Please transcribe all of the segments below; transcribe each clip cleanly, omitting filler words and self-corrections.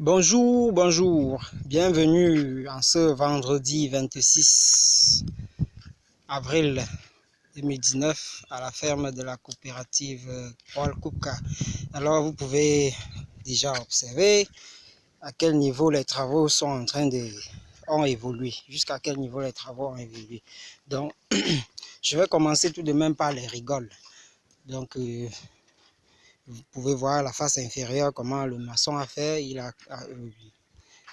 Bonjour, bonjour, bienvenue en ce vendredi 26 avril 2019 à la ferme de la coopérative Paul Kupka. Alors vous pouvez déjà observer à quel niveau les travaux sont en train ont évolué, jusqu'à quel niveau les travaux ont évolué. Donc je vais commencer tout de même par les rigoles. Donc vous pouvez voir la face inférieure comment le maçon a fait. Il a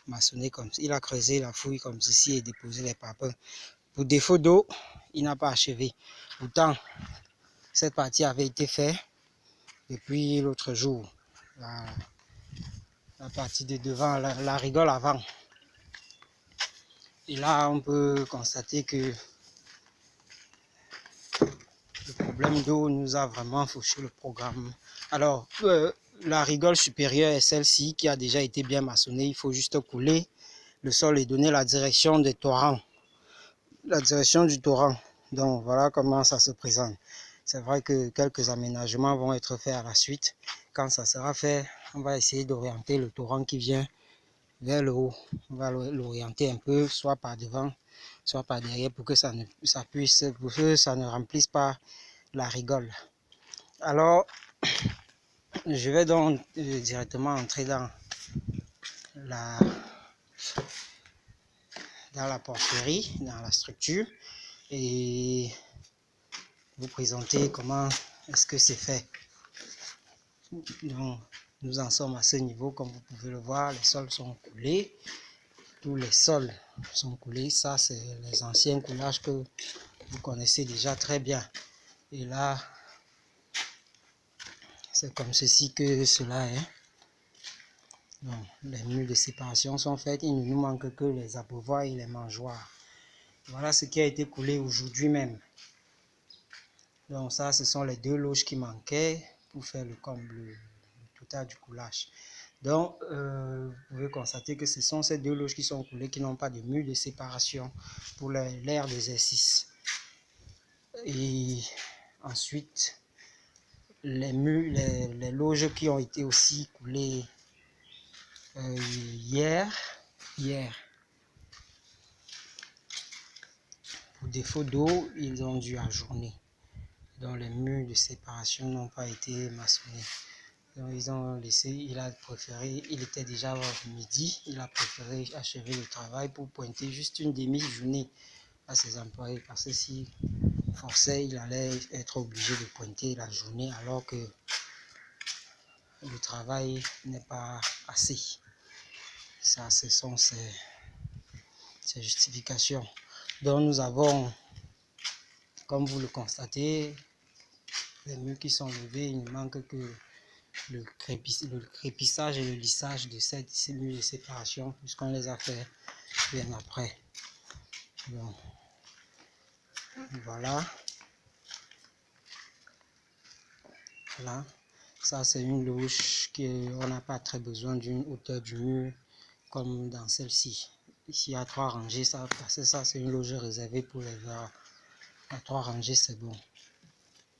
maçonné comme ça, il a creusé la fouille comme ceci et déposé les papins. Pour défaut d'eau, il n'a pas achevé. Pourtant, cette partie avait été faite depuis l'autre jour. La partie de devant, la rigole avant. Et là, on peut constater que le problème d'eau nous a vraiment fauché le programme. Alors, la rigole supérieure est celle-ci qui a déjà été bien maçonnée. Il faut juste couler le sol et donner la direction des torrents. La direction du torrent. Donc, voilà comment ça se présente. C'est vrai que quelques aménagements vont être faits à la suite. Quand ça sera fait, on va essayer d'orienter le torrent qui vient vers le haut. On va l'orienter un peu, soit par devant, soit par derrière, pour que ça ne remplisse pas la rigole. Alors, je vais donc directement entrer dans la porcherie, dans la structure, et vous présenter comment est-ce que c'est fait. Donc, nous en sommes à ce niveau, comme vous pouvez le voir, les sols sont coulés. Tous les sols sont coulés. Ça, c'est les anciens coulages que vous connaissez déjà très bien. Et là, c'est comme ceci que cela est. Donc, les murs de séparation sont faits. Il ne nous manque que les abreuvoirs et les mangeoires. Voilà ce qui a été coulé aujourd'hui même. Donc ça, ce sont les deux loges qui manquaient pour faire le comble, le total du coulage. Donc, vous pouvez constater que ce sont ces deux loges qui sont coulées, qui n'ont pas de mur de séparation pour l'aire d'exercice. Et ensuite, les loges qui ont été aussi coulées hier, pour défaut d'eau, ils ont dû ajourner. Donc les murs de séparation n'ont pas été maçonnés. Donc ils ont laissé, il était déjà midi, il a préféré achever le travail pour pointer juste une demi-journée à ses employés, parce que s'il forçait, il allait être obligé de pointer la journée alors que le travail n'est pas assez. Ça, ce sont ces justifications. Donc nous avons, comme vous le constatez, les murs qui sont levés. Il ne manque que le crépissage et le lissage de ces murs de séparation, puisqu'on les a fait bien après. Donc, voilà. Voilà. Ça, c'est une loge qu'on n'a pas très besoin d'une hauteur du mur comme dans celle-ci. Ici, à 3 rangées, ça, parce que ça, c'est une loge réservée pour les verres. À 3 rangées, c'est bon.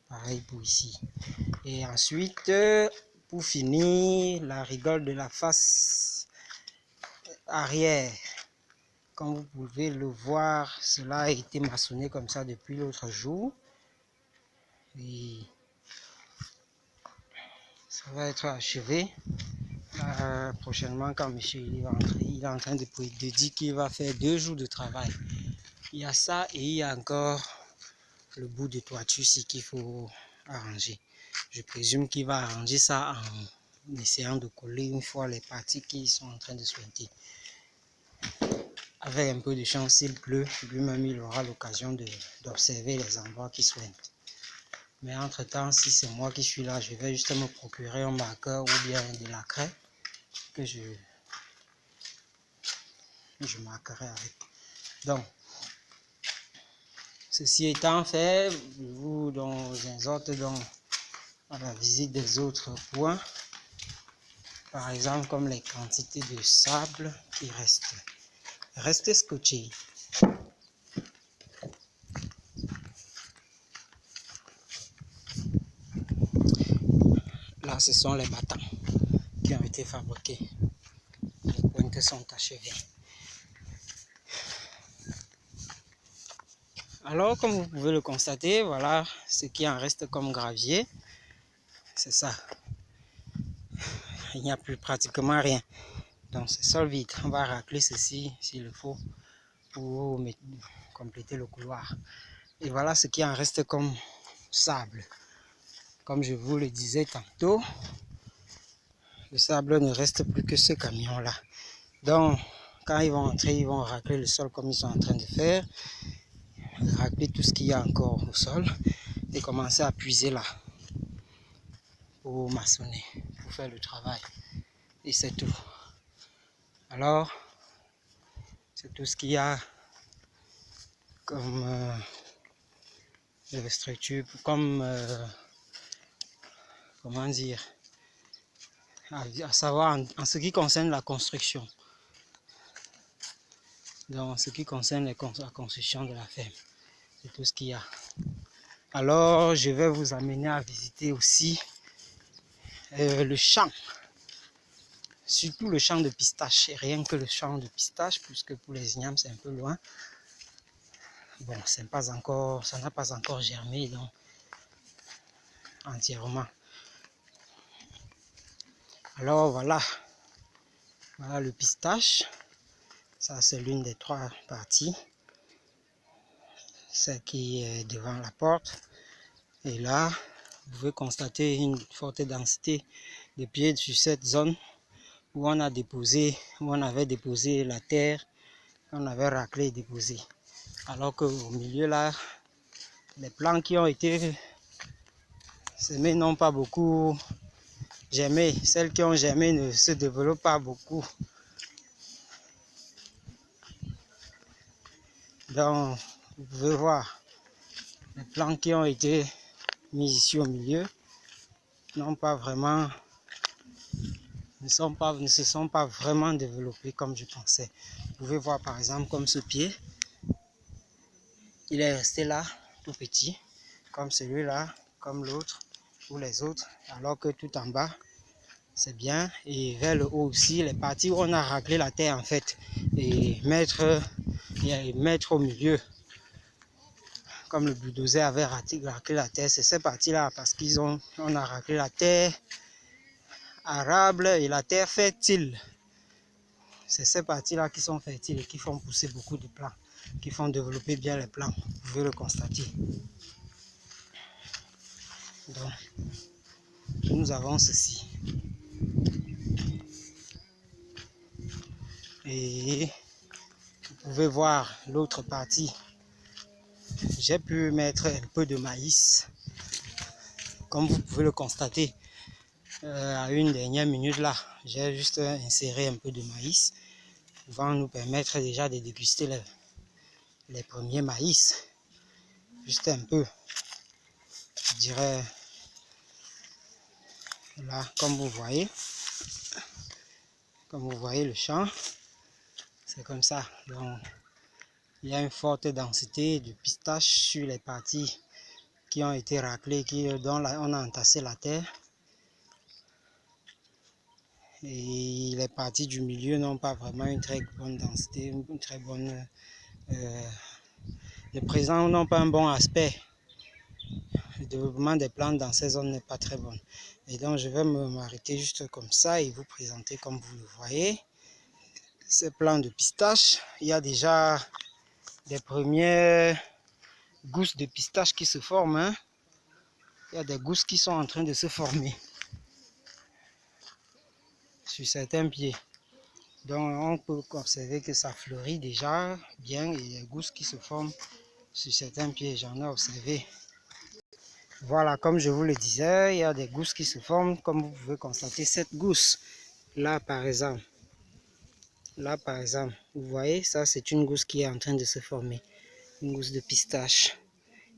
Pareil pour ici. Et ensuite, pour finir, la rigole de la face arrière. Comme vous pouvez le voir, cela a été maçonné comme ça depuis l'autre jour. Et ça va être achevé. Prochainement, quand monsieur il va entrer, il est en train de dire qu'il va faire 2 jours de travail. Il y a ça et il y a encore le bout de toiture ici qu'il faut arranger. Je présume qu'il va arranger ça en essayant de coller une fois les parties qui sont en train de sointer. Avec un peu de chance, s'il pleut, lui-même il aura l'occasion d'observer les endroits qui sointent. Mais entre-temps, si c'est moi qui suis là, je vais juste me procurer un marqueur ou bien de la craie que je marquerai avec. Donc, ceci étant fait, je vous exhorte donc à la visite des autres points. Par exemple, comme les quantités de sable qui restent. Restez scotchés. Là, ce sont les battants qui ont été fabriqués. Les pointes sont achevées. Alors, comme vous pouvez le constater, voilà ce qui en reste comme gravier. C'est ça. Il n'y a plus pratiquement rien. Donc, c'est sol vide. On va racler ceci s'il le faut pour compléter le couloir. Et voilà ce qui en reste comme sable. Comme je vous le disais tantôt, le sable ne reste plus que ce camion-là. Donc, quand ils vont entrer, ils vont racler le sol comme ils sont en train de faire. Racler tout ce qu'il y a encore au sol et commencer à puiser là pour maçonner, pour faire le travail. Et c'est tout. Alors, c'est tout ce qu'il y a comme structure, comme comment dire, à savoir en ce qui concerne la construction. Donc, en ce qui concerne la construction de la ferme, c'est tout ce qu'il y a. Alors, je vais vous amener à visiter aussi le champ. Surtout le champ de pistache, et rien que le champ de pistache, puisque pour les ignames c'est un peu loin. Bon, ça n'a pas encore germé, donc entièrement. Alors voilà, voilà le pistache. Ça c'est l'une des trois parties. Celle qui est devant la porte. Et là, vous pouvez constater une forte densité de pieds sur cette zone où on avait déposé la terre, on avait raclé et déposé. Alors qu'au milieu là, les plants qui ont été semés n'ont pas beaucoup germé. Celles qui ont germé ne se développent pas beaucoup. Donc, vous pouvez voir, les plants qui ont été mis ici au milieu n'ont pas vraiment, ne se sont pas vraiment développés comme je pensais. Vous pouvez voir par exemple comme ce pied, il est resté là, tout petit, comme celui-là, comme l'autre, ou les autres, alors que tout en bas, c'est bien. Et vers le haut aussi, les parties où on a raclé la terre en fait, et mettre au milieu, comme le bulldozer avait raclé la terre, c'est ces parties-là, parce on a raclé la terre arable et la terre fertile. C'est ces parties-là qui sont fertiles et qui font pousser beaucoup de plants, qui font développer bien les plants, vous pouvez le constater. Donc, nous avons ceci. Et vous pouvez voir l'autre partie. J'ai pu mettre un peu de maïs, comme vous pouvez le constater. À une dernière minute là, j'ai juste inséré un peu de maïs, pouvant nous permettre déjà de déguster les premiers maïs. Juste un peu, je dirais, là, comme vous voyez le champ, c'est comme ça. Donc, il y a une forte densité de pistaches sur les parties qui ont été raclées, dont on a entassé la terre. Et les parties du milieu n'ont pas vraiment une très bonne densité, une très bonne... les présents n'ont pas un bon aspect. Le développement des plantes dans ces zones n'est pas très bon. Et donc je vais m'arrêter juste comme ça et vous présenter comme vous le voyez. Ces plants de pistache, il y a déjà des premières gousses de pistache qui se forment. Hein. Il y a des gousses qui sont en train de se former sur certains pieds. Donc on peut observer que ça fleurit déjà bien et les gousses qui se forment sur certains pieds, j'en ai observé. Voilà, comme je vous le disais, il y a des gousses qui se forment, comme vous pouvez constater cette gousse là par exemple. Là par exemple, vous voyez, ça c'est une gousse qui est en train de se former, une gousse de pistache.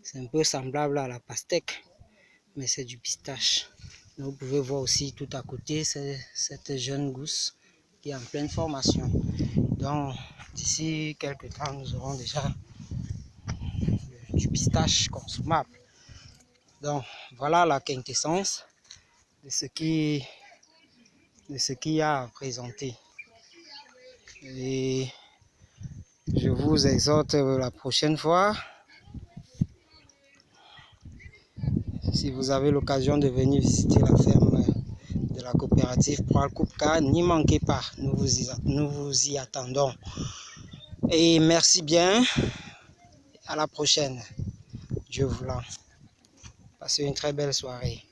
C'est un peu semblable à la pastèque, mais c'est du pistache. Donc, vous pouvez voir aussi tout à côté cette jeune gousse qui est en pleine formation. Donc d'ici quelques temps, nous aurons déjà du pistache consommable. Donc voilà la quintessence de ce qu'il y a à présenter. Et je vous exhorte la prochaine fois, si vous avez l'occasion de venir visiter la ferme de la coopérative Poal Koupka, n'y manquez pas, nous vous y attendons. Et merci bien, à la prochaine, Dieu voulant. Passez une très belle soirée.